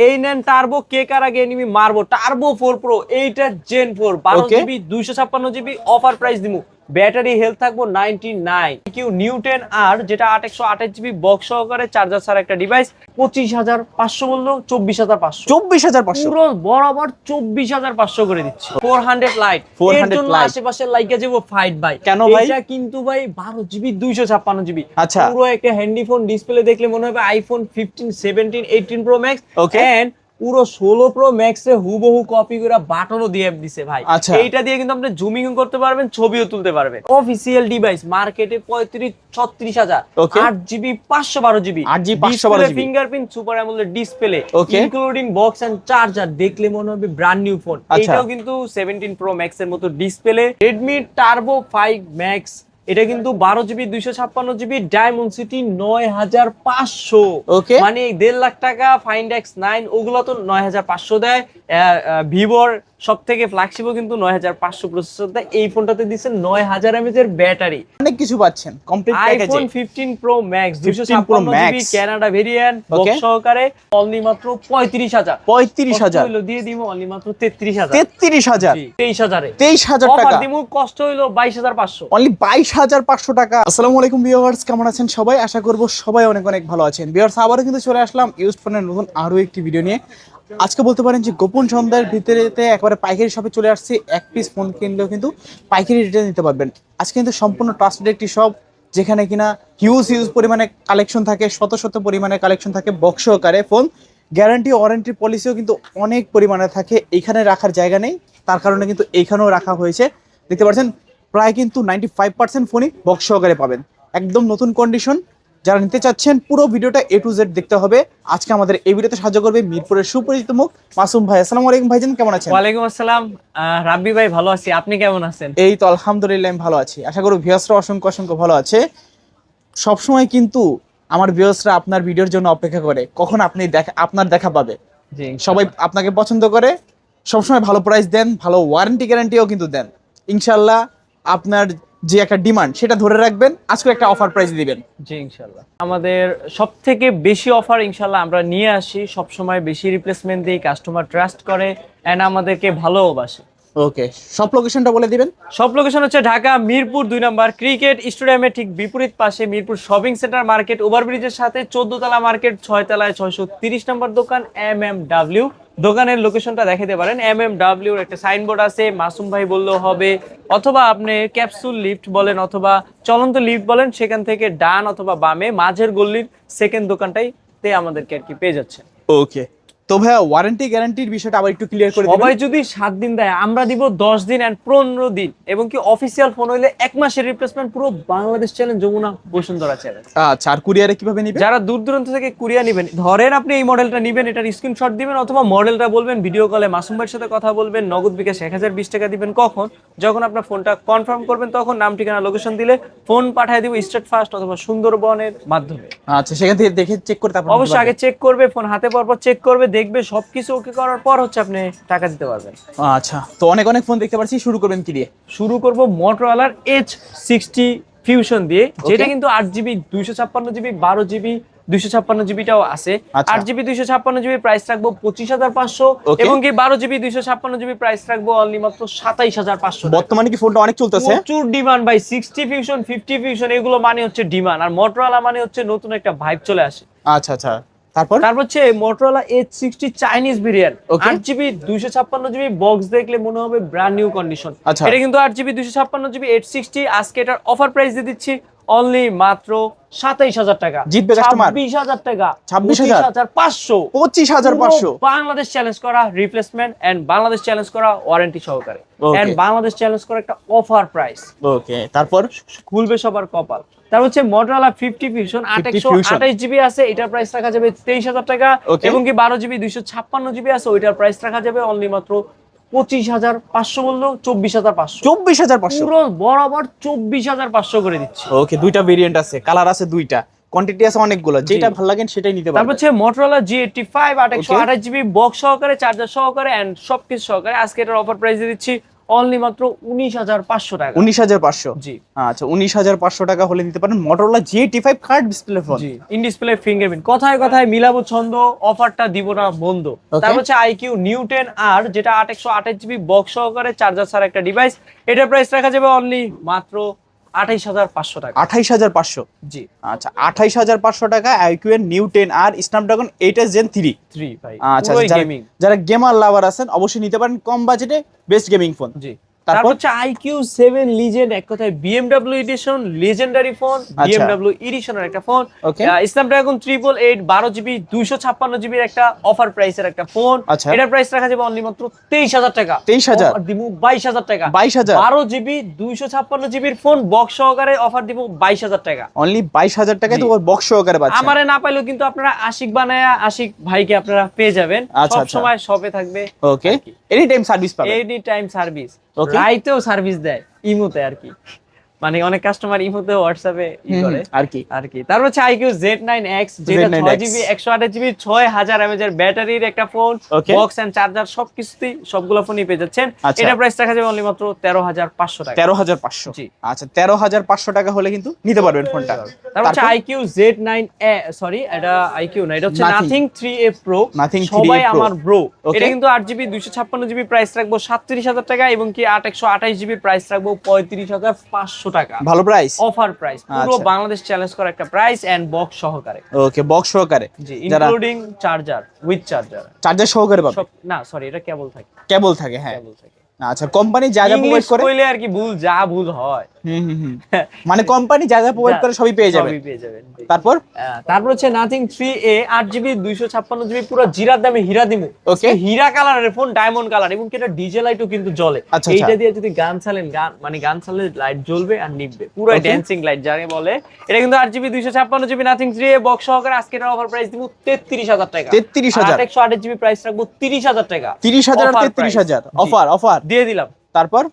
এই নেন টার্বো, কে কার আগে এনিমি মারবো, টার্বো 4 প্রো, এইটা gen 4 12 GB 256 GB, offer price দিমু। ব্যাটারি হেলথ থাকবো 99। কিউ নিউ 10 আর যেটা 8128 জিবি বক্স সহকারে চার্জার ছাড়া একটা ডিভাইস, 25,500 বললো 24,500, 24,500 পুরো বরাবর 24,500 করে দিচ্ছি। 400 লাইট, এর জন্য আশেপাশে লাইকা যাবো ফাইট ভাই। কেন ভাই? এটা কিন্তু ভাই 12 জিবি 256 জিবি, আচ্ছা, পুরো একটা হ্যান্ডি ফোন। ডিসপ্লে দেখলে মনে হবে আইফোন 15 17 18 প্রো ম্যাক্স, এন্ড পুরো 16 প্রো ম্যাক্স এ হুবহু কপি করে বাটনও দিয়ে দিছে ভাই। আচ্ছা, এইটা দিয়ে কিন্তু আপনি জুমিং করতে পারবেন, ছবিও তুলতে পারবেন। অফিসিয়াল ডিভাইস মার্কেটে 35-36,000, 8 GB 512 GB, 8 GB 512 GB, fingerprint super AMOLED display, including box and charger. দেখলে মনে হবে ব্র্যান্ড নিউ ফোন। এটাও কিন্তু 17 প্রো ম্যাক্স এর মতো ডিসপ্লে। Redmi Turbo 5 Max, এটা কিন্তু 12 জিবি 256 জিবি, ডায়মন্ড সিটি 9,500, মানে 1.5 লাখ টাকা। ফাইন্ড X9 ওগুলো তো 9,500 দেয়। ভিভোর সব থেকে ফ্ল্যাগশিপও কিন্তু 9,500 প্রসেসর দেয়। এই ফোনটাতে দিচ্ছে 9,000 mAh এর ব্যাটারি, অনেক কিছু পাচ্ছেন কমপ্লিট প্যাকেজে। IPhone 15 pro max 256 GB Canada variant box সহকারে, অনলি মাত্র 35,000 হলো দিয়ে দিমু, অনলি মাত্র 33,000 23,000 অফার টাকা দিমু। কষ্ট হইলো 22,500, অনলি 22,500 টাকা। আসসালামু আলাইকুম ভিউয়ার্স, কেমন আছেন সবাই? আশা করব সবাই অনেক অনেক ভালো আছেন। ভিউয়ার্স, আবারও কিন্তু চলে আসলাম ইউজড ফোনের নতুন আরো একটি ভিডিও নিয়ে। আজকে বলতে পারেন যে গোপন সন্ধ্যার ভিতরেতে একবারে পাইকারি শপে চলে আসছে। এক পিস ফোন কিনলেও কিন্তু পাইকারি রেটে নিতে পারবেন। আজকে কিন্তু সম্পূর্ণ ট্রাস্টেড একটি শপ, যেখানে কিনা হিউজ পরিমাণে কালেকশন থাকে, শত পরিমাণে কালেকশন থাকে বক্স সহকারে। ফোন গ্যারান্টি ওয়ারেন্টি পলিসিও কিন্তু অনেক পরিমাণে থাকে। এইখানে রাখার জায়গা নেই, তার কারণে কিন্তু এইখানেও রাখা হয়েছে। দেখতে পাচ্ছেন প্রায় কিন্তু 95% ফোনই বক্স সহকারে পাবেন, একদম নতুন কন্ডিশন। যারা নিতে চাচ্ছেন পুরো ভিডিওটা A to Z দেখতে হবে। আজকে আমাদের এই ভিডিওতে সাহায্য করবে মিরপুরের সুপরিচিত মুখ মাসুম ভাই। আসসালামু আলাইকুম ভাইজান, কেমন আছেন? ওয়ালাইকুম আসসালাম রাব্বি ভাই, ভালো আছি, আপনি কেমন আছেন? এই তো আলহামদুলিল্লাহ আমি ভালো আছি। আশা করি ভিউয়ার্সরা অসংখ্য ভালো আছে। সবসময় কিন্তু আমার ভিউয়ার্সরা আপনার ভিডিওর জন্য অপেক্ষা করে কখন আপনি আপনার দেখা পাবে। সবাই আপনাকে পছন্দ করে, সবসময় ভালো প্রাইস দেন, ভালো ওয়ারেন্টি গ্যারান্টিও কিন্তু দেন। ইনশাল্লাহ আপনার যে একটা ডিমান্ড সেটা ধরে রাখবেন, আজকে একটা অফার প্রাইস দিবেন। জি ইনশাআল্লাহ। আমাদের সবথেকে বেশি অফার ইনশাআল্লাহ আমরা নিয়ে আসি, সব সময় বেশি রিপ্লেসমেন্ট দিই, কাস্টমার ট্রাস্ট করে এন্ড আমাদেরকে ভালোবাসে। ওকে, সব লোকেশনটা বলে দিবেন। সব লোকেশন হচ্ছে ঢাকা মিরপুর 2 নম্বর ক্রিকেট স্টেডিয়ামের ঠিক বিপরীত পাশে, মিরপুর শপিং সেন্টার মার্কেট ওভারব্রিজের সাথে 14 তলা মার্কেট, 6 তলায় 630 নম্বর দোকান MMW। দোকানের লোকেশনটা দেখাতে পারেন, MMW এর একটা সাইনবোর্ড আছে, মাসুম ভাই বললেও হবে, অথবা আপনি ক্যাপসুল লিফট বলেন অথবা চলন্ত লিফট বলেন, সেখান থেকে ডান অথবা বামে মাঝের গল্লির সেকেন্ড দোকানটাইতে আমাদেরকে আর কি পেয়ে যাচ্ছে। ওকে, তো ভাইয়া ওয়ারেন্টি গ্যারান্টির বিষয়টা আবার একটু ক্লিয়ার করে দিবেন। সবাই যদি 7 দিন দেয়, আমরা দিব 10 দিন এন্ড 15 দিন, এবং কি অফিসিয়াল ফোন হইলে 1 মাসের রিপ্লেসমেন্ট, পুরো বাংলাদেশ চ্যালেঞ্জ, যমুনা বসুন্ধরা চ্যালেঞ্জ। আচ্ছা, আর কুরিয়ারে কিভাবে নেবেন? যারা দূর দূরান্ত থেকে কুরিয়ার নেবেন, ধরেন আপনি এই মডেলটা নেবেন, এটার স্ক্রিনশট দিবেন অথবা মডেলটা বলবেন, ভিডিও কলে মাসুম ভাইয়ের সাথে কথা বলবেন, নগদ বিকাশ 1020 টাকা দিবেন। কখন? যখন আপনার ফোনটা কনফার্ম করবেন, তখন নাম ঠিকানা লোকেশন দিলে ফোন পাঠিয়ে দিব স্টেট ফাস্ট অথবা সুন্দরবনের মাধ্যমে। আচ্ছা, সেখান থেকে দেখে চেক করতে আপনি অবশ্যই আগে চেক করবে, ফোন হাতে পাওয়ার পর চেক করবে, দেখবে সবকিছু ওকে করার পর হচ্ছে আপনি টাকা দিতে পারবেন। আচ্ছা, তো অনেক ফোন দেখতে পাচ্ছি, শুরু করবেন কি দিয়ে? শুরু করব মোটরোলার H60 ফিউশন দিয়ে, যেটা কিন্তু 8 জিবি 256 জিবি, 12 জিবি 256 জিবিটাও আছে। 8 জিবি 256 জিবি প্রাইস রাখবো 25,500, এবং কি 12 জিবি 256 জিবি প্রাইস রাখবো অনলি মাত্র 27,500। বর্তমানে কি ফোনটা অনেক চলতেছে? প্রচুর ডিমান্ড ভাই। 60 ফিউশন 50 ফিউশন এগুলো মানে হচ্ছে ডিমান্ড, আর মোটরোলা মানে হচ্ছে নতুন একটা ভাইব চলে আসে। আচ্ছা, তারপর হচ্ছে Motorola H60 Chinese variant, 8 GB 256 GB box দেখলে মনে হবে ব্র্যান্ড নিউ কন্ডিশন। এটা কিন্তু 8 জিবি 256 জিবি H60। আজকে এটার অফার প্রাইস দিয়ে দিচ্ছি অনলি মাত্র 27,000 টাকা। জিতবে কাস্টমার 26,000 টাকা, 26,500, 25,500। বাংলাদেশ চ্যালেঞ্জ করা রিপ্লেসমেন্ট এন্ড বাংলাদেশ চ্যালেঞ্জ করা ওয়ারেন্টি সহকারে এন্ড বাংলাদেশ চ্যালেঞ্জ করা একটা অফার প্রাইস। ওকে, তারপর খুলবে সবার কপাল। তার হচ্ছে মোটরোলা 50 ফিউশন 828 জিবি আছে, এটার প্রাইস রাখা যাবে 23,000 টাকা, এবং কি 12 জিবি 256 জিবি আছে, ওইটার প্রাইস রাখা যাবে অনলি মাত্র 25,500 বললো 24,500 পুরো বরাবর 24,500 করে দিচ্ছি। ওকে, দুইটা ভেরিয়েন্ট আছে, কালার আছে দুইটা, কোয়ান্টিটি আছে অনেকগুলো, যেটা ভালো লাগেন সেটাই নিতে পারবেন। তারপর হচ্ছে মোটরোলা G85 828 জিবি বক্স সহকারে, চার্জার সহকারে এন্ড সবকিছু সহকারে। আজকে এটার অফার প্রাইস দিয়ে দিচ্ছি অনলি মাত্র 19,500 টাকা। 19,500 জি আচ্ছা, 19,500 টাকা হলে নিতে পারেন Motorola G85 card display phone. G in display fingerprint, কথায় কথায় মিলাবো ছন্দ, অফারটা দিব না বন্ধ। তারপর হচ্ছে আইকিউ নিউ 10R, যেটা 828 জিবি বক্স সহকারে চার্জার ছাড়া একটা ডিভাইস। এটার প্রাইস রাখা যাবে অনলি মাত্র 28,500 টাকা। 28,500 জি আচ্ছা, 28,500 টাকা আইকিউ এর new 10R Snapdragon 8s Gen 3। 3 ভাই, আচ্ছা, পুরোই যারা গেমিং। যারা গেমার লাভার আছেন অবশ্যই নিতে পারেন কম বাজেটে বেস্ট গেমিং ফোন। জি তারপর তারপর হচ্ছে আইকিউ 7 লিজেন্ড, এক কথায় BMW edition, legendary phone, BMW এডিশনের একটা ফোন। ওকে স্ন্যাপড্রাগন 888 12 জিবি 256 জিবির একটা অফার প্রাইসের একটা ফোন। আচ্ছা, এটার প্রাইস রাখা যাবে অনলি মাত্র 23,000 টাকা। 23,000 অফার দিব 22,000 টাকা। 22,000 12 জিবি 256 জিবির ফোন বক্স সহকারে অফার দিব 22,000 টাকা। অনলি 22,000 টাকায় তো বক্স সহকারে পাচ্ছেন। আমারে না পাইলেও কিন্তু আপনারা আশিক বানায়া আশিক ভাইকে আপনারা পেয়ে যাবেন। আচ্ছা, সব আচ্ছা। সময় শপে থাকবে। ওকে, এনি টাইম সার্ভিস পাবেন। Any time service, Okay. রাইতেও সার্ভিস দেয় ইমোতে আর কি, মানে অনেক কাস্টমার ইমোতে হোয়াটসঅ্যাপে করে আর কি আর কি। তারপর হচ্ছে আইকিউ Z9X, যেটা Z9X 6GB 128GB 6000 mAh এর ব্যাটারির একটা phone, Okay. Box and charger সবকিছুই সবগুলো ফোনই পেয়ে যাচ্ছেন। আচ্ছা। এটা প্রাইস রাখা যাবে অনলি মাত্র 13,500 টাকা। 13,500 জি। আচ্ছা, 13,500 টাকা হলে কিন্তু নিতে পারবেন ফোনটা। তারপর হচ্ছে আইকিউ Z9A, সরি এটা আইকিউ না, এটা হচ্ছে Nothing। Nothing 3A Pro। Nothing 3A সবাই Pro। আমার ব্রো। Okay. এটা কিন্তু 8GB 256GB প্রাইস রাখবো 37,000 টাকা, এবং কি 128GB প্রাইস রাখবো 35,500 টাকা। ভালো প্রাইস। অফার প্রাইস, পুরো আচ্ছা। বাংলাদেশ চ্যালেঞ্জ করা একটা প্রাইস এন্ড বক্স সহকারে। ওকে, বক্স সহকারে, জি যারা including charger, with charger charger সহকারে পাবে। সব না, সরি এটা কেবল থাকে, কেবল থাকে, হ্যাঁ। কেবল থাকে। আচ্ছা, কোম্পানি যা যা প্রোভাইড ইংলিশ করে, কইলে আর কি ভুল হয়। মানে কোম্পানি যা যা প্রোভাইড করে সবই পেয়ে যাবেন। সবই পেয়ে যাবেন। জি। তারপর তারপর হচ্ছে নাথিং 3A 8GB 256GB পুরো জিরার দামে হীরা দিমু। ওকে, হীরা কালারের ফোন, ডায়মন্ড কালার, এবং কি এটা ডিজে লাইটও কিন্তু জ্বলে। আচ্ছা, এইটা দিয়ে যদি গান চালেন, গান চালে লাইট জ্বলবে আর নিভবে, পুরো Okay. ড্যান্সিং লাইট যাকে বলে। এটা কিন্তু 8GB 256GB nothing 3A box সহকারে আজকে এটার অফার প্রাইস দিব 33,000 টাকা। 33,000 128GB প্রাইস রাখবো 30,000 টাকা। 30,000 আর Offer 33,000 price। অফার অফার দিয়ে দিলাম। তারপর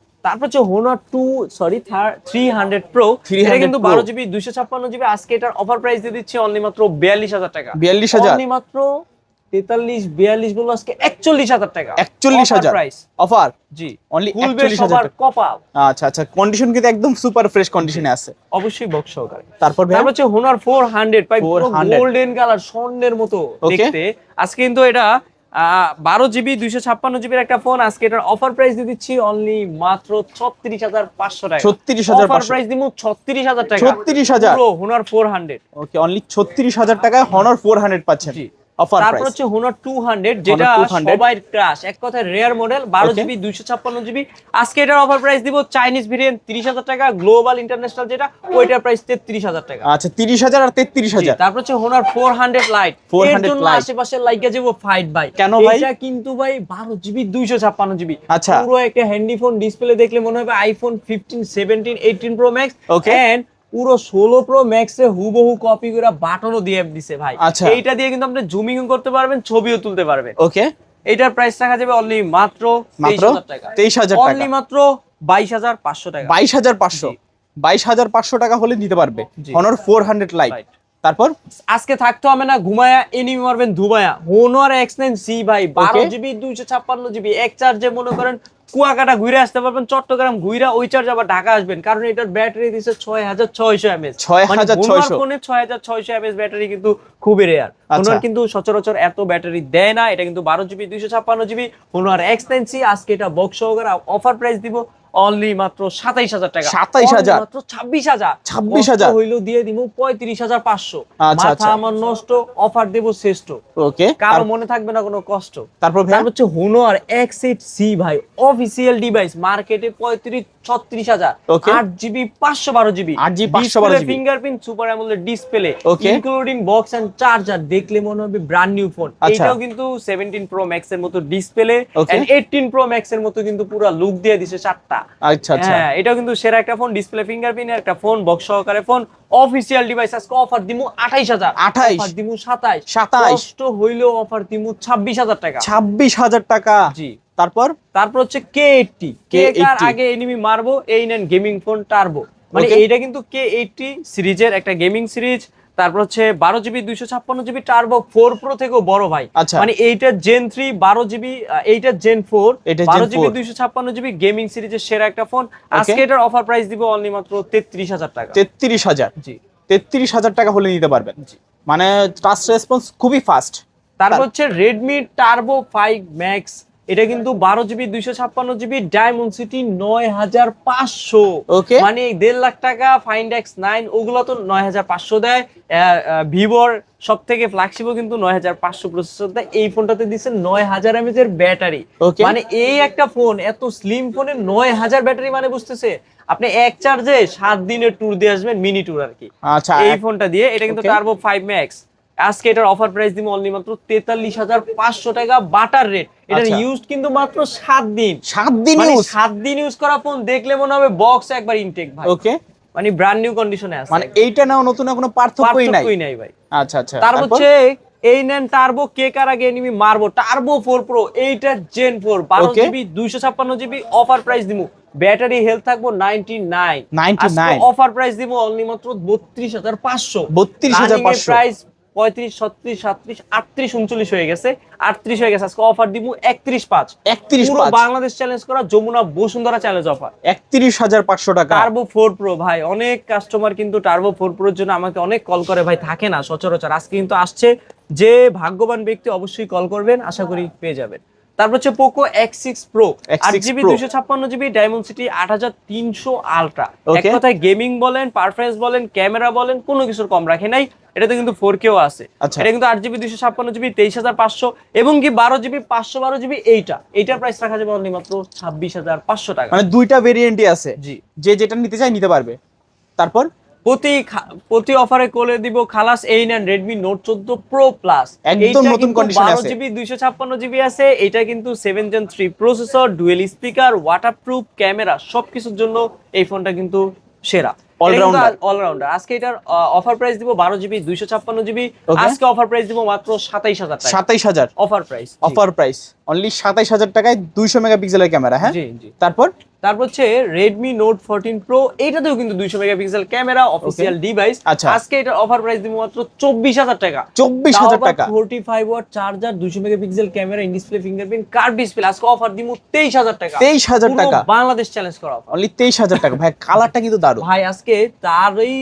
হচ্ছে Honor 300 Pro। 300 এটা কিন্তু Pro। 12GB 256GB, আজকে এটার অফার প্রাইস দিয়ে দিচ্ছি অনলি মাত্র 42,000 টাকা। 42,000 অনলি মাত্র 43 42 বলো আজকে 41,000 টাকা। 41,000 প্রাইস। অফার জি অনলি খুলবে 41,000 সবার টাকা। কপাল। আচ্ছা আচ্ছা, কন্ডিশন কিন্তু একদম সুপার ফ্রেশ কন্ডিশনে আছে। অবশ্যই বক্স সহকারে। তারপর ভাই তারপর হচ্ছে Honor 400 পাই, পুরো 400 গোল্ডেন কালার, স্বর্ণের মতো Okay. দেখতে। আজকে কিন্তু এটা 12GB 256GB এর একটা ফোন, আজকে এটার অফার প্রাইস দিয়ে দিচ্ছি অনলি মাত্র 36,500 টাকা। 36,500 অফার প্রাইস দিমু 36,000 টাকা। 36,000 পুরো Honor 400। ওকে, অনলি 36,000 টাকায় Honor 400 পাচ্ছেন। জি। অফার তারপর প্রাইস হচ্ছে Honor 200, যেটা 200 সবাই ক্রাশ, এক কথায় রেয়ার মডেল, 12GB 256GB। আজকে এটার অফার প্রাইস দিব চাইনিজ ভেরিয়েন্ট 30,000 টাকা, গ্লোবাল ইন্টারন্যাশনাল যেটা ওইটার প্রাইস 33,000 টাকা। আচ্ছা, 30,000 আর 33,000। তারপর হচ্ছে Honor 400 লাইট, 400 এর জন্য Lite। আশেপাশে লাইগা যাবো ফাইট ভাই। কেন ভাই? এটা কিন্তু ভাই 12GB 256GB। আচ্ছা। পুরো একটা হ্যান্ডি ফোন, ডিসপ্লে দেখলে মনে হবে iPhone 15 17 18 pro max. Okay. And পুরো 16 প্রো ম্যাক্স এ হুবহু কপি করে বাটনও দিয়ে দিছে ভাই। আচ্ছা। এইটা দিয়ে কিন্তু আপনি জুমিং করতে পারবেন, ছবিও তুলতে পারবেন। ওকে, এটার প্রাইস রাখা যাবে অনলি মাত্র 23,000 টাকা। 23,000 টাকা। অনলি মাত্র 22,500 টাকা। 22,500 22,500 টাকা হলে নিতে পারবে জি। Honor 400 light. Lite। তারপর আজকে থাকতে হবে না ঘুমায়া, এনিমি মারবেন ধুমায়া। Honor X9C ভাই, 12GB 256GB, এক চার্জে মনে করেন কুয়াকাটা ঘুরে আসতে পারবেন, চট্টগ্রাম ঘুরা ওই চার্জ আবার ঢাকা আসবেন, কারণ এটার ব্যাটারি দিচ্ছে 6,600 mAh। 6,600 ফোনে 6,600 mAh ব্যাটারি কিন্তু খুবই রেয়ার। আচ্ছা। Honor কিন্তু সচরাচর এত ব্যাটারি দেয় না। এটা কিন্তু 12GB 256GB Honor X9C। আজকে এটা বক্স সহকারে অফার প্রাইস দিব অনলি মাত্র 27,000 টাকা। 27,000 Only মাত্র 26,000। 26,000 হইলো দিয়ে দিব 35,500। আচ্ছা, মাথা আচ্ছা। আমার নষ্ট, অফার দেব শ্রেষ্ঠ। ওকে, কারো মনে থাকবে না কোনো কষ্ট। তারপর ভাই তারপর হচ্ছে Honor X8C ভাই, অফিসিয়াল ডিভাইস, মার্কেটে 35-36,000। Okay. 8GB 512GB 8GB 512GB fingerprint super AMOLED display, Okay. Including box and charger, দেখলে মনে হবে ব্র্যান্ড নিউ ফোন। আচ্ছা। এটাও কিন্তু 17 প্রো ম্যাক্স এর মতো display Okay. And 18 pro max এর মতো কিন্তু পুরো লুক দিয়ে দিছে চারটা। আচ্ছা আচ্ছা, হ্যাঁ, এটাও কিন্তু সেরা একটা ফোন, ডিসপ্লে ফিঙ্গারপ্রিন্ট একটা ফোন, বক্স সহকারে ফোন, অফিসিয়াল ডিভাইস। আজকে অফার দিমু 28,000। 28 অফার দিমু 27। 27 কষ্ট হইলেও অফার দিমু 26,000 টাকা। 26,000 টাকা। জি। তারপর তারপর হচ্ছে K80, কে K80 কার আগে এনিমি মারবো, এই নেন গেমিং ফোন টার্বো। মানে Okay. এইটা কিন্তু K80 সিরিজের একটা গেমিং সিরিজ, তারপর হচ্ছে 12GB 256GB টার্বো 4 প্রো থেকেও বড় ভাই। আচ্ছা। মানে এইটা জেন 3 12GB, এইটা জেন 4 এটা Gen 12GB 4 256GB গেমিং সিরিজের সেরা একটা ফোন। আজকে এটার অফার প্রাইস দিব অনলি মাত্র 33000 টাকা। 33000? জি, 33000 টাকা হলে নিতে পারবেন। জি। মানে টাচ রেসপন্স খুবই ফাস্ট। তারপর হচ্ছে রেডমি টার্বো 5 ম্যাক্স, এটা কিন্তু 12GB 256GB ডায়মন্ড সিটি 9500। ওকে। মানে 1.5 লাখ টাকা ফাইন্ড X9 ওগুলো তো 9500 দেয়। ভিভোর সব থেকে ফ্ল্যাগশিপও কিন্তু 9500 প্রসেসর দেয়। এই ফোনটাতে দিচ্ছে 9000 mAh এর ব্যাটারি। ওকে। মানে এই একটা ফোন, এত স্লিম ফোনে 9000 ব্যাটারি, মানে বুঝতেছে আপনি এক চার্জে 7 দিনের ট্যুর দিয়ে আসবেন, মিনি ট্যুর আর কি। আচ্ছা, এই ফোনটা দিয়ে, এটা কিন্তু Okay. Turbo 5 max. আজকে এটার অফার প্রাইস দিব অনলি মাত্র 43500 টাকা বাটার রেট। এটার আচ্ছা। ইউজ কিন্তু মাত্র 7 দিন। 7 দিন মানে ইউজ? 7 দিন ইউজ করা ফোন দেখলে মনে হবে বক্স একবার ইনটেক ভাই। ওকে। মানে ব্র্যান্ড নিউ কন্ডিশনে আছে। মানে এইটা নাও নতুন কোনো পার্থক্যই নাই? পার্থক্যই নাই ভাই। আচ্ছা আচ্ছা। তার হচ্ছে এই নেন টার্বো, কে কার আগে এনিমি মারবো, টার্বো 4 প্রো, এইটা gen 4 12GB 256GB offer price দিমু। ব্যাটারি হেলথ থাকবো 99। 99 অফার প্রাইস দিব অনলি মাত্র 32500। 32500 প্রাইস 35 36 37 38 39 হয়ে গেছে, 38 হয়ে গেছে। আজকে অফার দিব 31.5। 31.5 পুরো বাংলাদেশ চ্যালেঞ্জ করা যমুনা বসুন্ধরা চ্যালেঞ্জ অফার। 31500 টাকা। টার্বো 4 প্রো ভাই, অনেক কাস্টমার কিন্তু টার্বো 4 প্রোর জন্য আমাকে অনেক কল করে ভাই, থাকে না সচরাচর। আজকে কিন্তু আসছে, যে ভাগ্যবান ব্যক্তি অবশ্যই কল করবেন, আশা করি পেয়ে যাবেন। তারপর হচ্ছে Poco X6 Pro, X6 8GB Pro 256GB diamond city 8300 ultra. এক Okay. কথায় গেমিং বলেন, পারফরম্যান্স বলেন, ক্যামেরা বলেন, কোনো কিছুর কম রাখে নাই। এটাতে কিন্তু 4Kও আছে। আচ্ছা। এটা কিন্তু 8GB 256GB 23500, এবং কি 12GB 512GB এইটার প্রাইস রাখা যাবে অনলি মাত্র 26500 টাকা। মানে দুইটা ভেরিয়েন্টই আছে। জি। যে যেটা নিতে চায় নিতে পারবে। তারপর প্রতি অফারে কোলে দিব খালাস, এই নেন Redmi Note 14 Pro Plus। একদম নতুন কন্ডিশনে আছে। 12GB 256GB আছে। এটা কিন্তু 7 Gen 3 processor, dual speaker, waterproof camera, সবকিছুর জন্য এই ফোনটা কিন্তু সেরা, অলরাউন্ডার। আজকে এটার অফার প্রাইস দিব 12GB 256GB। আজকে অফার প্রাইস দিব মাত্র 27000 টাকা। 27000 offer price, offer price only 27000 টাকায় 200 মেগাপিক্সেলের ক্যামেরা। হ্যাঁ জি জি। তারপর হচ্ছে Redmi Note 14 Pro, এইটাতেও কিন্তু 200 মেগাপিক্সেল ক্যামেরা, অফিসিয়াল ডিভাইস। আচ্ছা। আজকে এটার অফার প্রাইস দিব মাত্র 24000 টাকা। 24000 টাকা। 45 watt charger, 200 megapixel camera, in display fingerprint, curve display. আজকে অফার দিব 23000 টাকা। 23000 টাকা। পুরো বাংলাদেশ চ্যালেঞ্জ করা অফার। অনলি 23000 টাকা। ভাই কালারটা কিন্তু দারুণ ভাই আজকে তারই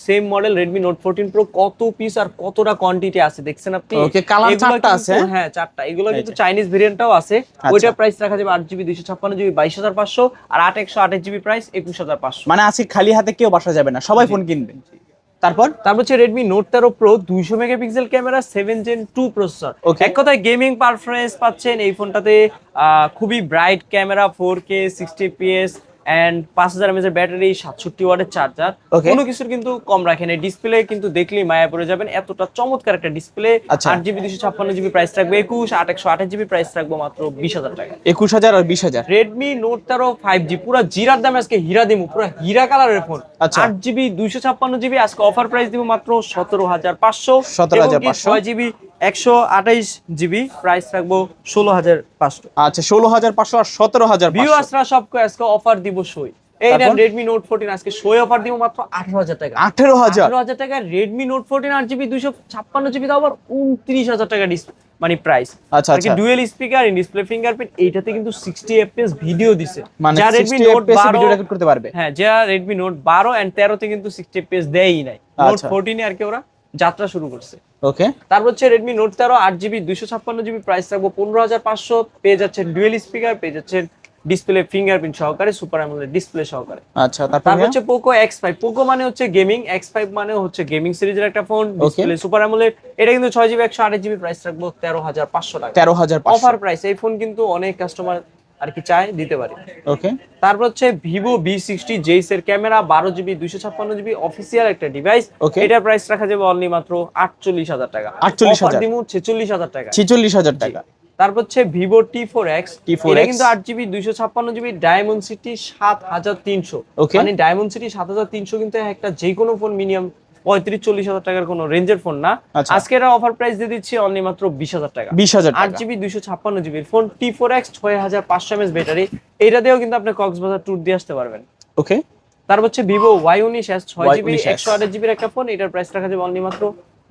same model Redmi Note 14 Pro কত পিস আর কতটা কোয়ান্টিটি আছে দেখছেন আপনি? ওকে, কালার এগুলো 4টা কিন্তু- আছে। হ্যাঁ 4টা। এগুলো কিন্তু চাইনিজ ভেরিয়েন্টটাও আছে। ওইটার প্রাইস রাখা যাবে 8GB 256GB 22500, আর 8 প্রাইস 21500। মানে আজকে খালি হাতে কেউ বাসা যাবে না, সবাই ফোন কিনবে। তারপর হচ্ছে Redmi Note 13 Pro 200 megapixel camera, 7 Gen 2 processor. এক কথায় গেমিং পারফরম্যান্স পাচ্ছেন এই ফোনটাতে। খুবই bright camera, 4K 60fps and 5000 mAh এর ব্যাটারি, 67 ওয়াটের চার্জার। কোনো কিছুর কিন্তু কম রাখেন। এই ডিসপ্লে কিন্তু দেখলেই মায়া পড়ে যাবেন, এতটা চমৎকার একটা ডিসপ্লে। 8GB 256GB প্রাইস রাখবে 21, 8 প্রাইস রাখবো মাত্র 20000 টাকা। 21000 আর 20000। Redmi Note 13 5G পুরো জিরার দামে আজকে হীরা দিমু, পুরো হীরা কালারের ফোন। 8GB 256GB আজকে অফার প্রাইস দিব মাত্র 17500। 17500। 6GB 128GB প্রাইস রাখবো 16500। আচ্ছা 16500 আর 17500। ভিউয়ার্সরা সবকে আজকে অফার দিব সই। এই নেন Redmi Note 14 আজকে সই অফার দিব মাত্র 18000 টাকা। 18000 টাকা Redmi Note 14 8GB 256GB দাও আবার 29000 টাকা মানে প্রাইস। আচ্ছা আচ্ছা। Dual speaker, in display fingerprint, এইটাতে কিন্তু 60fps ভিডিও দিছে। মানে যা Redmi 60 Note fps 12 video record করতে পারবে। হ্যাঁ, যা Redmi Note 12 এন্ড 13 তে কিন্তু 60fps দেয়ই নাই। Note 14 এ আর কি ওরা যাত্রা শুরু করছে। ওকে। তারপর হচ্ছে Redmi Note 13 8GB 256GB price রাখবো 15500। পেয়ে যাচ্ছেন ডুয়েল স্পিকার, পেয়ে যাচ্ছেন ডিসপ্লে ফিঙ্গারপ্রিন্ট সহকারে, সুপার অ্যামোলেড ডিসপ্লে সহকারে। আচ্ছা তারপর হচ্ছে Poco X5। Poco মানে হচ্ছে গেমিং, X5 মানে হচ্ছে গেমিং সিরিজের একটা ফোন, ডিসপ্লে সুপার অ্যামোলেড। এটা কিন্তু 6GB 128GB প্রাইস রাখবো 13500 টাকা। 13500 অফার প্রাইস। এই ফোন কিন্তু অনেক কাস্টমার আর কি চায়, দিতে পারি। ওকে। তারপর হচ্ছে Vivo V60 Js এর ক্যামেরা, 12GB 256GB অফিসিয়াল একটা ডিভাইস। এটার প্রাইস রাখা যাবে অনলি মাত্র 48000 টাকা। 48000 দিমু 46000 টাকা। 46000 টাকা। তারপর হচ্ছে Vivo T4X। এটা কিন্তু 8GB 256GB ডায়মন্ড সিটি 7300। মানে ডায়মন্ড সিটি 7300 কিন্তু একটা যে কোনো ফোন মিনিমাম 35-40 টাকার কোনো রেঞ্জের ফোন না। আজকে এর অফার প্রাইস দিয়ে দিচ্ছি অনলি মাত্র 20000 টাকা। 20000 টাকা। 8GB 256GB phone, T4X 6500 mAh battery. এইটাতেও কিন্তু আপনি কক্সবাজার ট্যুর দিয়ে আসতে পারবেন। ওকে। তারপর হচ্ছে ভিভো Y19s 6GB 128GB একটা ফোন, এটার প্রাইস রাখা যাবে অনলি মাত্র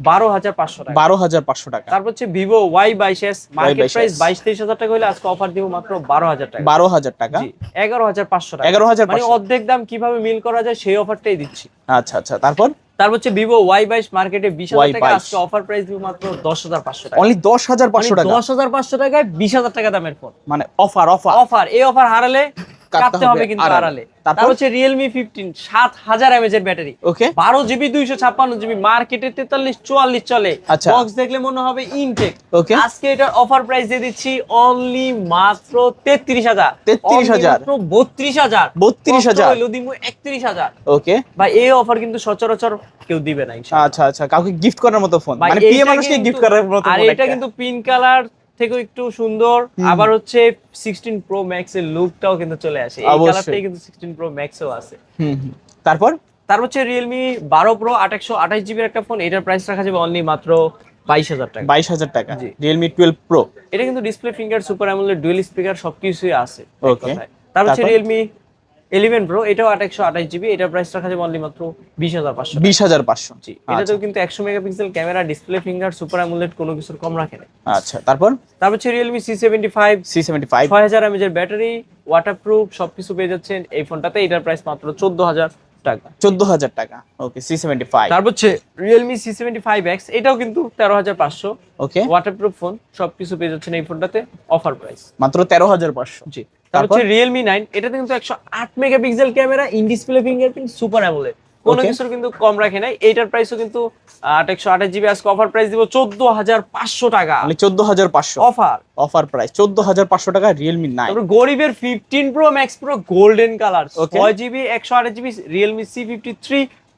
12,500 টাকা। 12,500 টাকা। তারপর হচ্ছে ভিভো Y22s, মার্কেট প্রাইস 22-23 হাজার টাকা হলে আজকে অফার দিব মাত্র 12,000 টাকা। 12,000 টাকা, জি 11,500 টাকা। 11,500 মানে অর্ধেক দাম কিভাবে মিল করা যায় সেই অফারটাই দিচ্ছি। আচ্ছা আচ্ছা, তারপর হচ্ছে ভিভো Y22 মার্কেটে 20,000 টাকা, আজকে অফার প্রাইস দিব মাত্র 10,500 টাকা। অনলি 10,500 টাকা, 10,500 টাকায় 20,000 টাকা দামের ফোন। মানে অফার অফার অফার, এই অফার হারালে কাটতে হবে কিন্তু হারালে। তারপর হচ্ছে Realme 15 7000 mAh এর ব্যাটারি, ওকে 12GB 256GB, মার্কেটে 43-44 চলে। বক্স দেখলে মনে হবে ইনটেক। ওকে আজকে এটার অফার প্রাইস দিয়ে দিচ্ছি অনলি মাত্র 33,000। 33,000 মাত্র 32,000। 32,000 হলো দিমু 31,000। ওকে ভাই এই অফার কিন্তু সচরাচর কেউ দিবে না ইনশাআল্লাহ। আচ্ছা আচ্ছা, কাউকে গিফট করার মতো ফোন, মানে প্রিয় মানুষকে গিফট করার মতো ফোন। আর এটা কিন্তু পিঙ্ক কালার থেকেও একটু সুন্দর, আবার হচ্ছে 16 Pro Max এর লুকটাও কিন্তু চলে আসে। এই কালারটাই কিন্তু 16 Pro Max ও আছে। তারপর হচ্ছে Realme 12 Pro 828GB এর একটা ফোন, এটার প্রাইস রাখা যাবে অনলি মাত্র 22,000 টাকা। 22,000 টাকা। Realme 12 Pro, এটা কিন্তু display finger, super AMOLED, dual speaker সবকিছুই আছে। ওকে তারপর হচ্ছে Realme 11 Pro, এটাও 828GB, এটার প্রাইস রাখা যাবে অনলি মাত্র 20,500। 20,500। জি, এটাতেও কিন্তু 100 megapixel camera, display finger, super AMOLED, কোনো কিছুর কম রাখে না। আচ্ছা, তারপর হচ্ছে Realme C75 6000 mAh এর ব্যাটারি, ওয়াটারপ্রুফ, সবকিছু পেয়ে যাচ্ছেন এই ফোনটাতে। এটার প্রাইস মাত্র 14,000 টাকা। 14,000 টাকা। ওকে C75। তারপর হচ্ছে Realme C75X, এটাও কিন্তু 13,500। ওকে ওয়াটারপ্রুফ ফোন, সবকিছু পেয়ে যাচ্ছেন এই ফোনটাতে, অফার প্রাইস মাত্র 13,500। জি। তারপর হচ্ছে Realme 9, এটাতে কিন্তু 108 megapixel camera, in display fingerprint, super AMOLED, কোনো কিছুর কিন্তু কম রাখে নাই। এইটার প্রাইসও কিন্তু 828GB, আজকে অফার প্রাইস দিব 14,500 টাকা। মানে 14,500 অফার প্রাইস, 14,500 টাকা Realme 9। তারপর গরিবের 15 Pro Max Pro golden colour 6GB 128GB Realme C53,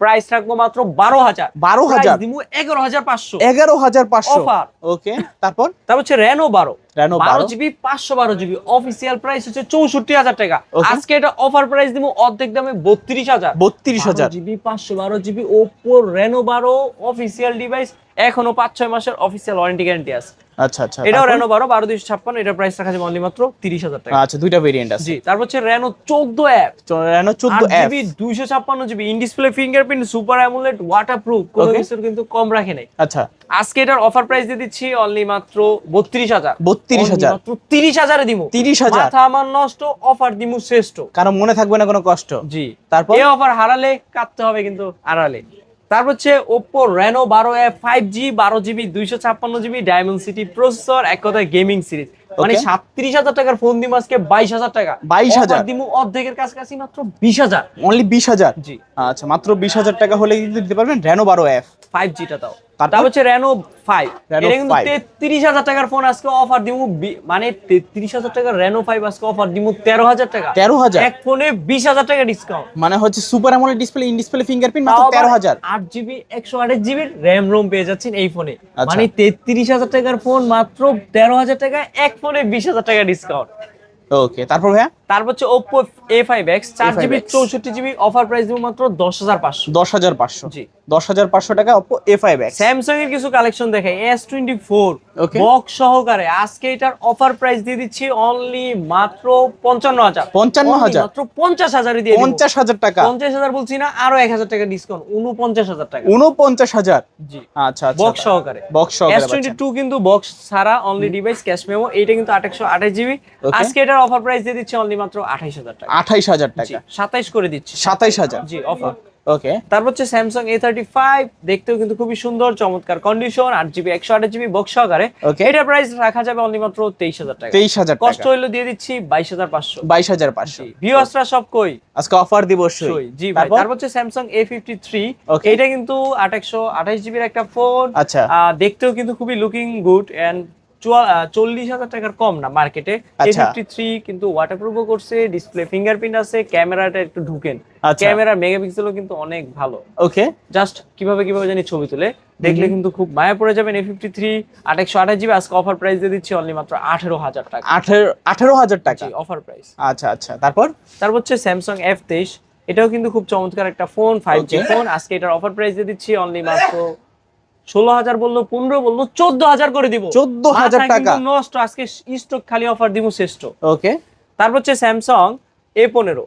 price রাখবো মাত্র 12,000 দিমু 11,500। 11,500 অফার। ওকে তারপর হচ্ছে Reno 12GB 512GB, official price হচ্ছে 64,000 টাকা। আজকে এটা অফার প্রাইস দিমু অর্ধেক দামে 32,000। 32,000 512GB Oppo Reno 12 official device, এখনো 5-6 মাসের অফিশিয়াল ওয়ারেন্টি গ্যারান্টি আছে। আচ্ছা আচ্ছা, এটাও Reno 12 12256, এটার প্রাইস রাখা যাবে অনলি মাত্র 30,000 টাকা। আচ্ছা, দুইটা ভেরিয়েন্ট আছে। জি। তারপর হচ্ছে Reno 14F, Reno 14F 256GB, in display fingerprint, super AMOLED, waterproof, কোনো কিছুর কিন্তু কম রাখে নাই। আচ্ছা, আজকে এটার অফার প্রাইস দিয়ে দিচ্ছি অনলি মাত্র 32,000। 32,000 মাত্র 30,000 এ দিমু। 30,000 মাথা আমার নষ্ট, অফার দিমু শ্রেষ্ঠ, কারণ মনে থাকবে না কোনো কষ্ট। জি। তারপর এই অফার হারালে কাটতে হবে কিন্তু হারালে। তারপর হচ্ছে Oppo Reno 12F 5G 12GB 256GB Dimensity processor, এক কথায় গেমিং সিরিজ। মানে 37,000 টাকার ফোন দিমু আজকে 22,000 টাকা। 22,000 দিমু অর্ধেকের কাছাকাছি, মাত্র 20,000। অনলি 20,000। জি। আচ্ছা, মাত্র 20,000 টাকা হলে কিন্তু দিতে পারবেন Reno 12F 5G টা তাও। তারপর হচ্ছে Reno 5, এটা কিন্তু 33,000 টাকার ফোন, আজকে অফার দিমু মানে 33,000 টাকার Reno 5 আজকে অফার দিমু 13,000 টাকা। 13,000 এক ফোনে 20,000 টাকা ডিসকাউন্ট। মানে হচ্ছে super AMOLED display, in display fingerprint, মাত্র 13,000। 8GB 128GB RAM ROM পেয়ে যাচ্ছেন এই ফোনে। মানে 33,000 টাকার ফোন মাত্র 13,000 টাকা, এক ফোনে 20,000 টাকা ডিসকাউন্ট। ওকে তারপর ভাইয়া, তারপর হচ্ছে Oppo A5X 4GB 64GB, offer price দিব মাত্র 10,500। 10,500। জি, 10,500 টাকা Oppo A5X। স্যামসাং এর কিছু কালেকশন দেখাই, S24 বক্স সহকারে, আজকে এটার অফার প্রাইস দিয়ে দিচ্ছি অনলি মাত্র 55,000। 55,000 মাত্র 50,000 দিয়ে দিই। 50,000 টাকা, 50,000 বলছি না, আরো 1,000 টাকা ডিসকাউন্ট, 49,000 টাকা। 49,000। জি, আচ্ছা আচ্ছা, বক্স সহকারে। S22 কিন্তু বক্স ছাড়া, অনলি ডিভাইস ক্যাশ মেমো, এইটা কিন্তু 828GB। আজকে এটার অফার প্রাইস দিয়ে দিচ্ছি অনলি মাত্র 28,000 টাকা। 28,000 টাকা, 27 করে দিচ্ছি। 27,000। জি, অফার। ওকে তারপর হচ্ছে Samsung A35, দেখতেও কিন্তু খুবই সুন্দর, চমৎকার কন্ডিশন, 8GB 128GB বক্স সহকারে। এটার প্রাইস রাখা যাবে অনলি মাত্র 23,000 টাকা। 23,000 টাকা, কষ্ট হইলো দিয়ে দিচ্ছি 22,500। 22,500। ভিউয়ার্সরা সব কই, আজকে অফার দিব অবশ্যই। জি ভাই। তারপর হচ্ছে Samsung A53, এটা কিন্তু 828GB এর একটা ফোন। আচ্ছা, দেখতেও কিন্তু খুবই লুকিং গুড এন্ড 40,000 টাকার কম না মার্কেটে। A53 কিন্তু ওয়াটারপ্রুফও করছে, ডিসপ্লে ফিঙ্গারপ্রিন্ট আছে, ক্যামেরাটা একটু ঢুকেন, ক্যামেরার মেগাপিক্সেলও কিন্তু অনেক ভালো। ওকে, জাস্ট কিভাবে জানি ছবি তুলে দেখলে কিন্তু খুব মায়া পড়ে যাবেন। A53 828GB, আজকে অফার প্রাইস দিয়ে দিচ্ছি অনলি মাত্র 18,000 টাকা। 18,000 টাকা অফার প্রাইস। আচ্ছা আচ্ছা, তারপর হচ্ছে Samsung F23, এটাও কিন্তু খুব চমৎকার একটা ফোন, 5G ফোন। আজকে এটার অফার প্রাইস দিয়ে দিচ্ছি অনলি মাত্র 16,000 বললো, 15 বললো, 14,000 করে দিব। 14,000 টাকা নষ্ট, আজকে স্টক খালি অফার দিব শ্রেষ্ঠ। ওকে, তারপর হচ্ছে Samsung A15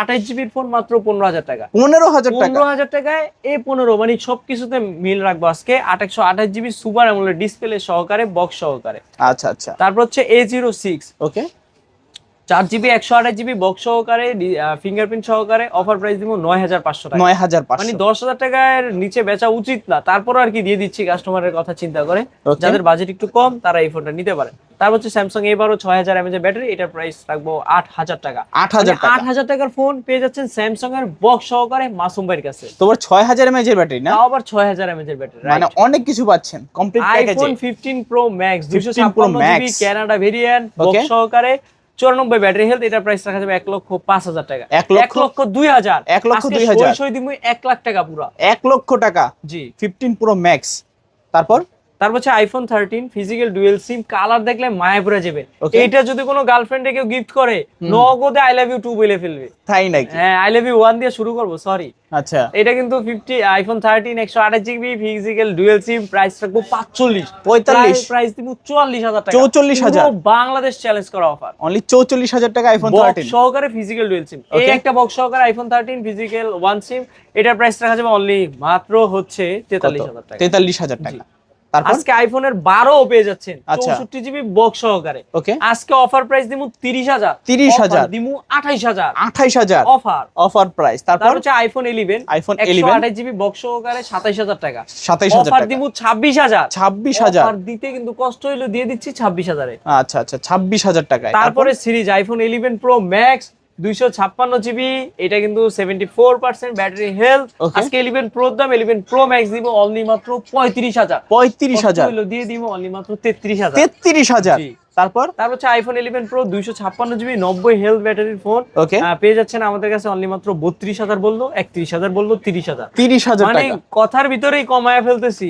8 জিবির ফোন মাত্র 15,000 টাকা। 15,000 টাকা, 15,000 টাকায় A15, মানে সবকিছুতে মিল রাখবো আজকে। 828 জিবি সুপার অ্যামোলেড ডিসপ্লে সহকারে, বক্স সহকারে। আচ্ছা আচ্ছা। তারপর হচ্ছে A06, ওকে 4 জিবি 128 জিবি বক্স সহকারে, ফিঙ্গারপ্রিন্ট সহকারে। অফার প্রাইস দিব 9,500 টাকা। 9,500, মানে 10,000 টাকার নিচে বেচা উচিত না, তারপর আর কি দিয়ে দিচ্ছি কাস্টমারের কথা চিন্তা করে। যাদের বাজেট একটু কম তারা এই ফোনটা নিতে পারে। তারপর হচ্ছে স্যামসাং A12 6000 mAh ব্যাটারি, এটার প্রাইস রাখবো 8,000 টাকা। 8,000 টাকা, 8,000 টাকার ফোন পেয়ে যাচ্ছেন স্যামসাং এর বক্স সহকারে মাসুম ভাইয়ের কাছে। তোমার 6000 mAh এর ব্যাটারি না, তাও আবার 6000 mAh এর ব্যাটারি, মানে অনেক কিছু পাচ্ছেন কমপ্লিট প্যাকেজে। IPhone 15 pro max 256 GB Canada variant, box সহকারে, 94 ব্যাটারি হেলথ। এটার প্রাইস রাখা যাবে 1,05,000 টাকা। 1,02,000, 1,02,000 আজকে সই দিমু 1 লাখ টাকা পুরো। 1 লক্ষ টাকা জি। 15 প্রো ম্যাক্স। তারপর হচ্ছে iPhone 13 physical dual SIM, colour দেখলে মায়া পড়ে যাবে। এটা যদি কোনো গার্লফ্রেন্ডে কেউ গিফট করে, নগদে আই লাভ ইউ 2 বলে ফেলবে। তাই নাকি? হ্যাঁ, আই লাভ ইউ 1 দিয়ে শুরু করব, সরি। আচ্ছা, এটা কিন্তু iPhone 13 128 GB physical dual SIM, price রাখবো 45, প্রাইস দিব 44,000 টাকা। 44,000, বাংলাদেশ চ্যালেঞ্জ করা অফার। অনলি 44,000 টাকা আইফোন 13 সহকারে ফিজিক্যাল ডুয়াল সিম। এই একটা বক্স সহকারে আইফোন 13 ফিজিক্যাল 1 সিম, এটার প্রাইস রাখা যাবে অনলি মাত্র হচ্ছে 43,000 টাকা। 43,000 টাকা। তারপর আজকে আইফোনের 12 পেয়ে যাচ্ছেন 64 জিবি বক্স সহকারে। ওকে, আজকে অফার প্রাইস দিমু 30,000, 30,000 দিমু 28,000, 28,000 অফার প্রাইস। তারপর তারপর হচ্ছে আইফোন 11 128 জিবি বক্স সহকারে 27,000 টাকা। 27,000 অফার টাকা, দিমু 26,000, 26,000 অফার দিতে কিন্তু কষ্ট হইলো, দিয়ে দিচ্ছি 26,000 এ। আচ্ছা আচ্ছা, 26,000 টাকায়। তারপরে series iPhone 11 pro max 256 GB, এটা কিন্তু 74% ব্যাটারি হেলথ। আজকে 11 প্রো দাম, 11 প্রো ম্যাক্স দিব অনলি মাত্র 35,000, 35,000 হলো দিয়ে দিব অনলি মাত্র 33,000। 33,000। তারপর হচ্ছে আইফোন 11 প্রো 256 জিবি 90 হেলথ ব্যাটারির ফোন পেয়ে যাচ্ছেন আমাদের কাছে অনলি মাত্র 32,000 বললো, 31,000 বললো, 30,000। 30,000 মানে টাকা, কথার ভিতরেই কমায়া ফেলতেছি।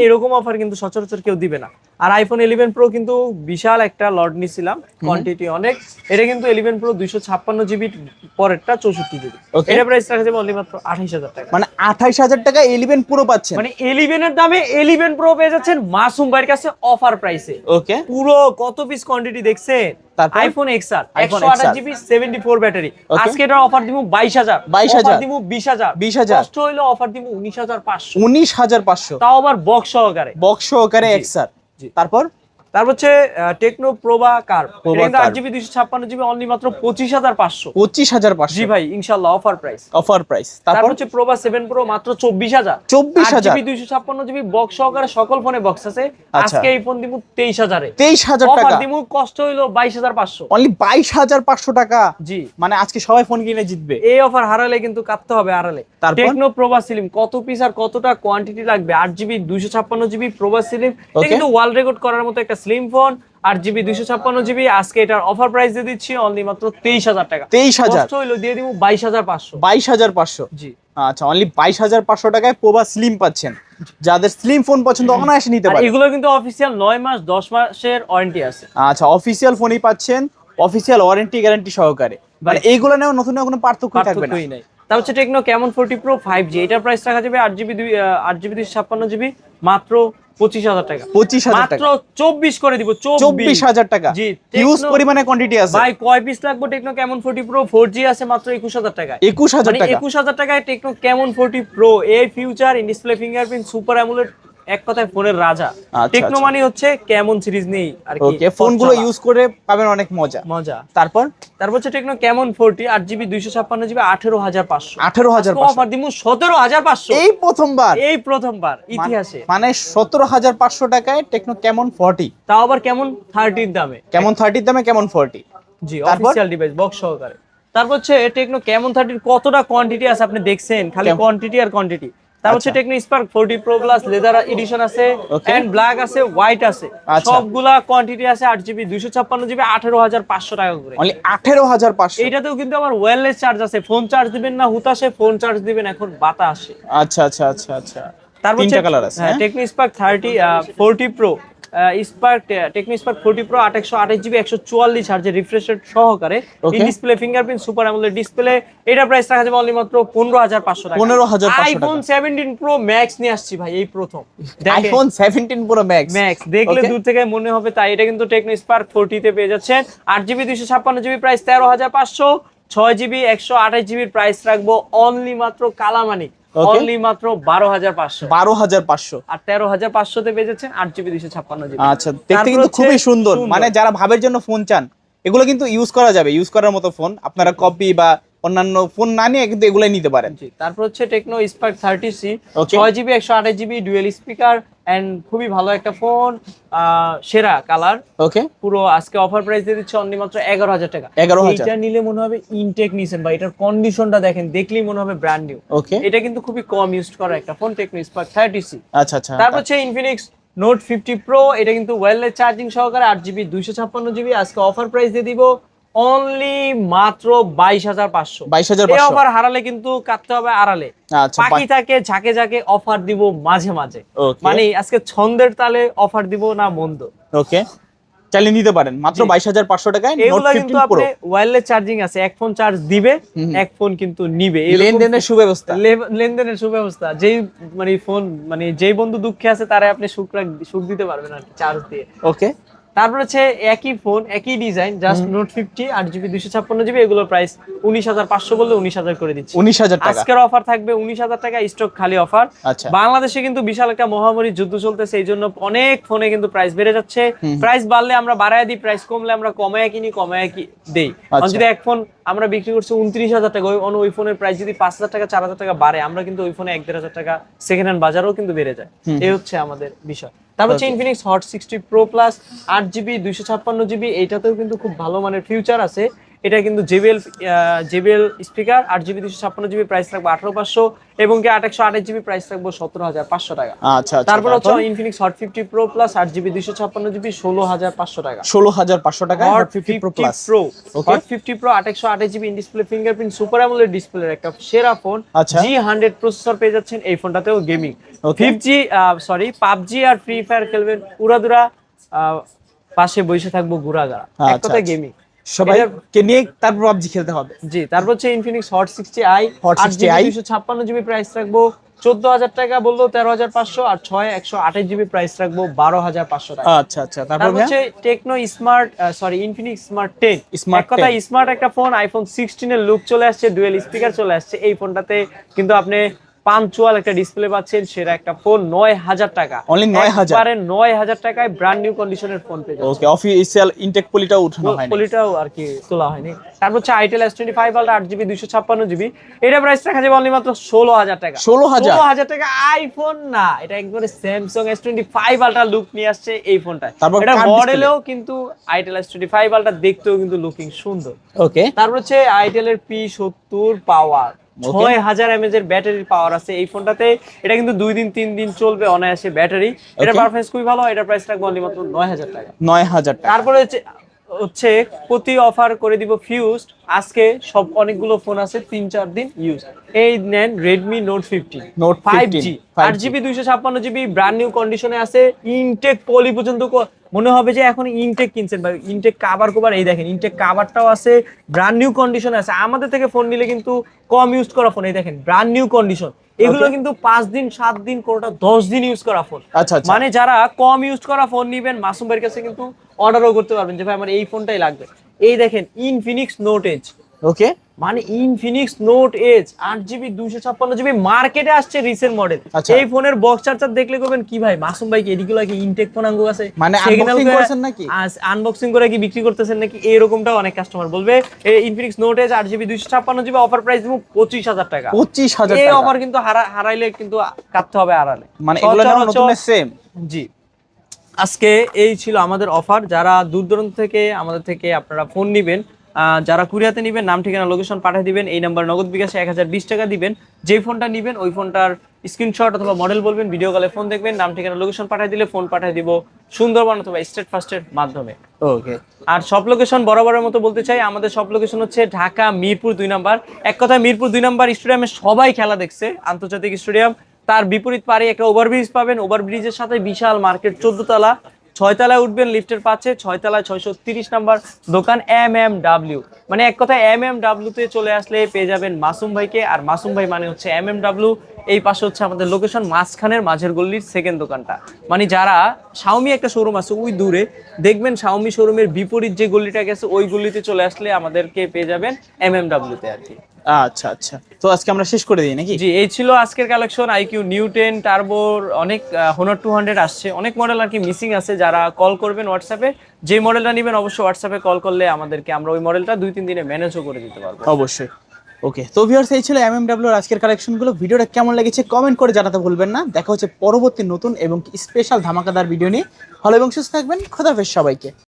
এরকম অফার কিন্তু সচরাচর কেউ দিবে না। আর আইফোন 11 প্রো কিন্তু বিশাল একটা লট নিছিলাম, কোয়ান্টিটি অনেক। এটা কিন্তু 11 প্রো 256 জিবি পরেরটা 64 জিবি, এটা প্রাইস রাখা যাবে অনলি মাত্র 28,000 টাকা। মানে 28,000 টাকা 11 প্রো পাচ্ছেন। মানে 11 এর দামে 11 প্রো পেয়ে যাচ্ছেন মাসুম ভাইয়ের কাছে অফার প্রাইসে। ওকে, পুরো কত পিস কোয়ান্টিটি দেখছেন? আইফোন XR 128 জিবি 74 ব্যাটারি, আজকে এটার অফার দিমু 22,000, অফার দিমু 20,000, কষ্ট হইলো অফার দিমু 19,500, 19,500, তাও আবার বক্স সহকারে XR। তারপর হচ্ছে টেকনো প্রোবা কার্ভ, এটা কিন্তু 8GB 256 জিবি অনলি মাত্র 25,500, 25,500। জি ভাই, ইনশাআল্লাহ অফার প্রাইস। তারপর হচ্ছে প্রোবা 7 প্রো মাত্র 24,000, 8GB 256 জিবি বক্স সহকারে, সকল ফোনে বক্স আছে। আজকে এই ফোন দিমু 23,000 এ, 23,000 টাকা, অফার দিমু কষ্ট হইলো 22,500, অনলি 22,500 টাকা। জি, মানে আজকে সবাই ফোন কিনে জিতবে। এই অফার হারালে কিন্তু কাটতে হবে হারালে। টেকনো প্রোবা স্লিম কত পিস আর কতটা কোয়ান্টিটি লাগবে? 8GB 256 জিবি প্রোবা স্লিম, এটা কিন্তু ওয়ার্ল্ড রেকর্ড করার মতো একটা স্লিম ফোন। 8GB 256 জিবি, আজকে এটার অফার প্রাইস দিয়ে দিচ্ছি অনলি মাত্র 23,000 টাকা। 23,000 কষ্ট হইলো দিয়ে দিমু 22,500, 22,500। জি, আচ্ছা, অনলি 22,500 টাকায় প্রোবা স্লিম পাচ্ছেন। যাদের স্লিম ফোন পছন্দ অনায়াসে নিতে পারেন। এগুলো কিন্তু অফিসিয়াল 9 মাস 10 মাসের ওয়ারেন্টি আছে। আচ্ছা, অফিসিয়াল ফোনই পাচ্ছেন, অফিসিয়াল ওয়ারেন্টি গ্যারান্টি সহকারে। মানে এইগুলো নেওয়া নতুন কোনো পার্থক্য থাকবে না। তার হচ্ছে টেকনো ক্যামন 40 প্রো 5G, এটার প্রাইস রাখা যাবে 8GB 256 জিবি মাত্র 25,000 টাকা। 25,000 টাকা, মাত্র 24 করে দিব, 24,000 টাকা। জি, হিউজ পরিমাণে কোয়ান্টিটি আছে ভাই। কয় পিস লাগবে? টেকনো ক্যামন 40 প্রো 4G আছে মাত্র 21,000 টাকায়। 21,000 টাকা, 21,000 টাকায় techno Camon 40 pro, A future in display fingerprint super AMOLED, এক কথায় ফোনের রাজা। টেকনো মানে হচ্ছে কেমন সিরিজ নেই আর কি। ওকে, ফোনগুলো ইউজ করে পাবেন অনেক মজা। তারপর হচ্ছে techno Camon 40 8GB 256 GB 18,500, 18,500, offer দিমু 17,500, এই প্রথমবার ইতিহাসে। মানে 17,500 টাকায় টেকনো ক্যামন 40, তাও আবার কেমন 30 দামে, কেমন 30 দামে কেমন 40। জি, অফিশিয়াল ডিভাইস বক্স সহকারে। তারপর হচ্ছে টেকনো ক্যামন 30 কতটা কোয়ান্টিটি আছে আপনি দেখছেন, খালি কোয়ান্টিটি আর কোয়ান্টিটি। তার হচ্ছে Tecno Spark 40 pro plus leather addition আছে, এন্ড ব্ল্যাক আছে, হোয়াইট আছে, সবগুলা কোয়ান্টিটি আছে। 8GB 256 জিবি 18,500 টাকা করে, অনলি 18,500। এইটাতেও কিন্তু আবার ওয়্যারলেস চার্জ আছে, ফোন চার্জ দিবেন না হুতাশে, ফোন চার্জ দিবেন এখন বাতাসে। আচ্ছা। তারপর তিনটা কালার আছে। Tecno Spark 40 pro Spark Tecno Spark 40 pro 828 GB 144 হার্জের রিফ্রেশ রেট সহকারে in display fingerprint super AMOLED display, এটা প্রাইস রাখা যাবে অনলি মাত্র 15500 টাকা। 15500 টাকা। আইফোন 17 প্রো ম্যাক্স নিয়ে আসছি ভাই এই প্রথম। আইফোন 17 প্রো ম্যাক্স দেখলে দূর থেকে মনে হবে তাই, এটা কিন্তু টেকনো স্পার্ক 40 তে পেয়ে যাচ্ছেন। 8GB 256GB price 13500, 6GB 128GB price রাখবো অনলি মাত্র কালামানি অনলি মাত্র 12500 আর 13500 তে পেয়ে যাচ্ছেন 8GB 256GB। আচ্ছা, দেখতে কিন্তু খুবই সুন্দর, মানে যারা ভাবের জন্য ফোন চান এগুলো কিন্তু ইউজ করা যাবে, ইউজ করার মতো ফোন। আপনারা কপি বা অন্যান্য ফোন না নিয়ে কিন্তু এগুলাই নিতে পারেন। তারপর হচ্ছে Tecno Spark 30C 6GB 128GB dual speaker and খুবই ভালো একটা ফোন, সেরা কালার। ওকে, পুরো আজকে অফার প্রাইস দিয়ে দিচ্ছে অনলি মাত্র 11000 টাকা। 11000 এটা নিলে মনে হবে ইনটেক নিছেন ভাই, এটার কন্ডিশনটা দেখেন, দেখলেই মনে হবে ব্র্যান্ড নিউ। ওকে, এটা কিন্তু খুবই কম ইউজ করা একটা ফোন, টেকনো স্পার্ক 30C। আচ্ছা আচ্ছা। তারপর হচ্ছে ইনফিনিক্স নোট 50 প্রো, এটা কিন্তু ওয়্যারলেস চার্জিং সহকারে 8GB 256GB, আজকে অফার প্রাইস দিয়ে দিব অনলি মাত্র 22500। এই অফার হারালে কিন্তু কাটতে হবে আড়ালে, পাখি থাকে ঝাঁকে ঝাঁকে অফার দিব মাঝে মাঝে, মানে আজকে ছন্দের তালে অফার দিব না মন্দ। ওকে, চালিয়ে নিতে পারেন মাত্র 22500 টাকায় নোট 15 প্রো। ওয়্যারলেস চার্জিং আছে, এক ফোন চার্জ দিবে এক ফোন কিন্তু নিবে, লেনদেনের সুব্যবস্থা। যেই মানে ফোন মানে যেই বন্ধু দুঃখে আছে তারে আপনি সুখ দিতে পারবেন আর চার্জ দিয়ে। ওকে, তারপর হচ্ছে একই ফোন একই design just note 50 8GB 256GB, এগুলোর প্রাইস 19500 বললে 19000 করে দিচ্ছি। 19000 টাকা আজকের অফার থাকবে 19000 টাকা, স্টক খালি অফার। আচ্ছা, বাংলাদেশে কিন্তু বিশাল একটা মহামারী যুদ্ধ চলতেছে, এই জন্য অনেক ফোনে কিন্তু প্রাইস বেড়ে যাচ্ছে। প্রাইস বাড়লে আমরা বাড়ায় দিই, প্রাইস কমলে আমরা কমায় কিনি, কমায় দেই। যদি এক ফোন আমরা বিক্রি করছি 29000 টাকা, ওই ফোনের প্রাইস যদি 5000 টাকা 4000 টাকা বাড়ে, আমরা কিন্তু ওই ফোনে 1-1500 টাকা সেকেন্ড হ্যান্ড বাজারও কিন্তু বেড়ে যায়। এই হচ্ছে আমাদের বিষয়। তারপর হচ্ছে Infinix hot 60 pro plus 8GB 256GB, এইটাতেও কিন্তু খুব ভালো মানের ফিউচার আছে। এটা কিন্তু JBL speaker, 8GB 256GB price রাখবো 18500, এবং কি 828GB প্রাইস রাখবো 17500 টাকা। আচ্ছা, তারপর হচ্ছে Infinix hot 50 pro plus 8GB 256GB 16500 টাকা। 16500 টাকা hot 50 pro plus. Hot 50 pro 828GB in display fingerprint super AMOLED ডিসপ্লের একটা সেরা ফোন, G100 প্রসেসর পেয়ে যাচ্ছেন এই ফোনটাতেও। গেমিং 5G পাবজি আর ফ্রি ফায়ার খেলবেন উড়াদুরা, পাশে বসে থাকবো গুড়াগাড়া, এক কথায় গেমিং সবাইকে নিয়ে তারপর পাবজি খেলতে হবে। জি, তারপর হচ্ছে Infinix hot 60i 8GB 256GB price রাখবো 14000 টাকা বললো 13500, আর 128GB প্রাইস রাখবো 12500 টাকা। আচ্ছা আচ্ছা। তারপর হচ্ছে টেকনো স্মার্ট ইনফিনিক্স স্মার্ট 10, এক কথায় স্মার্ট একটা ফোন। আইফোন 16 এর লুক চলে আসছে, ডুয়েল স্পিকার চলে আসছে এই ফোনটাতে, কিন্তু আপনি পাঞ্চুয়াল একটা ডিসপ্লে পাচ্ছেন, সেরা একটা ফোন 9000 টাকা, অনলি 9000, পারে 9000 টাকায় ব্র্যান্ড নিউ কন্ডিশনের ফোন পেয়ে যাচ্ছেন। ওকে, অফিশিয়াল ইনটেক পলিটাও উঠানো হয়নি, পলিটাও আর কি তোলা হয়নি। তারপর হচ্ছে itel S25 ultra 8GB 256GB, এটা প্রাইস রাখা যাবে অনলি মাত্র 16000 টাকা। 16000 টাকা আইফোন না, এটা একবারে স্যামসাং S25 আলট্রা লুক নিয়ে আসছে এই ফোনটায়। এটা মডেলেও কিন্তু আইটেল S25 আলট্রা দেখতেও কিন্তু লুকিং সুন্দর। ওকে, তারপর হচ্ছে আইটেলের P70 পাওয়ার 6000 mAh এর ব্যাটারির পাওয়ার আছে এই ফোনটাতে। এটা কিন্তু 2 দিন 3 দিন চলবে অনায়াসে ব্যাটারি। এটা পারফরম্যান্স খুবই ভালো, এটা প্রাইস রাখবো অনলি মাত্র 9000 টাকা। 9000 টাকা। তারপরে হচ্ছে প্রতি অফার করে দিব ফিউজড, আজকে সব অনেকগুলো ফোন আছে 3-4 দিন ইউজ। এই নেন Redmi Note 15 5G 8GB 256GB brand new কন্ডিশনে আছে, ইনটেক পলি পর্যন্ত মনে হবে যে এখন ইনটেক কিনছেন বা ইনটেক কভার এই দেখেন ইনটেক কভারটাও আছে, ব্র্যান্ড নিউ কন্ডিশনে আছে। আমাদের থেকে ফোন নিলে কিন্তু কম ইউজ করা ফোন, এই দেখেন ব্র্যান্ড নিউ কন্ডিশন। এগুলো কিন্তু 5 দিন 7 দিন কোনটা 10 দিন ইউজ করা ফোন। মানে যারা কম ইউজ করা ফোন নিবেন মাসুম ভাইয়ের কাছে কিন্তু অর্ডারও করতে পারবেন যে ভাই আমার এই ফোনটাই লাগবে। এই দেখেন ইনফিনিক্স নোট এজ, ওকে, মানে Infinix Note Edge 8GB 256GB মার্কেটে আসছে রিসেন্ট মডেল। এই ফোনের বক্স চার্জার দেখলে করবেন কি ভাই মাসুম ভাই কি এদিকে কি ইনটেক ফোন আঙ্গু আছে, মানে আনবক্সিং করছেন নাকি, আনবক্সিং করে কি বিক্রি করতেছেন নাকি, এরকমটাও অনেক কাস্টমার বলবে। এই Infinix Note Edge 8GB 256GB offer price দিব 25000 টাকা। 25000 টাকা। এই অফার কিন্তু হারাইলে কিন্তু কাটতে হবে আড়ালে, মানে এগুলো না নতুন সেম। জি, আজকে এই ছিল আমাদের অফার। যারা দূর দূরান্ত থেকে আমাদের থেকে আপনারা ফোন নিবেন, যারা কুরিয়াতে নিবেন নাম ঠিকানা লোকেশন পাঠিয়ে দিবেন, এই নাম্বার নগদ বিকাশে 1020 টাকা দিবেন। যেই ফোনটা নিবেন ওই ফোনটার স্ক্রিনশট অথবা মডেল বলবেন, ভিডিও কলে ফোন দেখবেন, নাম ঠিকানা লোকেশন পাঠিয়ে দিলে ফোন পাঠিয়ে দিব সুন্দরবন অথবা স্টেট ফার্স্টের মাধ্যমে। ওকে, আর সব লোকেশন বরাবরের মতো বলতে চাই, আমাদের সব লোকেশন হচ্ছে ঢাকা মিরপুর 2 নাম্বার। এক কথায় মিরপুর 2 নাম্বার স্টেডিয়ামে সবাই খেলা দেখছে, আন্তর্জাতিক স্টেডিয়াম। তার বিপরীত পারে একটা ওভারব্রিজ পাবেন, ওভারব্রিজের সাথে বিশাল মার্কেট 14 তলা ছয়তলায় উঠবেন, লিফটের পাচ্ছে 6 তলায় 630 নাম্বার দোকান MMW। মানে এক কথায় MMW তে চলে আসলে পেয়ে যাবেন মাসুম ভাইকে, আর মাসুম ভাই মানে হচ্ছে MMW। এই পাশে হচ্ছে আমাদের লোকেশন মাঝখানের মাঝের গল্লির সেকেন্ড দোকানটা। মানে যারা শাওমি একটা শোরুম আছে ওই দূরে, দেখবেন শাওমি শোরুমের বিপরীত যে গলিটা গেছে ওই গলিতে চলে আসলে আমাদেরকে পেয়ে যাবেন MMW তে আর কি। আচ্ছা আচ্ছা, তো আজকে আমরা শেষ করে দিই নাকি? জি, এই ছিল আজকের কালেকশন। আইকিউ নিউ 10 টার্বোর অনেক হোনার 200 আসছে, অনেক মডেল আর কি মিসিং আছে। যারা কল করবেন হোয়াটসঅ্যাপে, যে মডেলটা নেবেন অবশ্যই হোয়াটসঅ্যাপে কল করলে আমাদেরকে আমরা ওই মডেলটা 2-3 দিনে ম্যানেজও করে দিতে পারবো। অবশ্যই। ওকে, তো ভিউয়ার্স এই ছিল এমএমডব্লিউ এর আজকের কালেকশনগুলো। ভিডিওটা কেমন লেগেছে কমেন্ট করে জানাতে ভুলবেন না। দেখা হচ্ছে পরবর্তী নতুন এবং স্পেশাল ধামাকাদার ভিডিও নিয়ে। ভালো এবং সুস্থ থাকবেন। খোদা হাফেজ সবাইকে।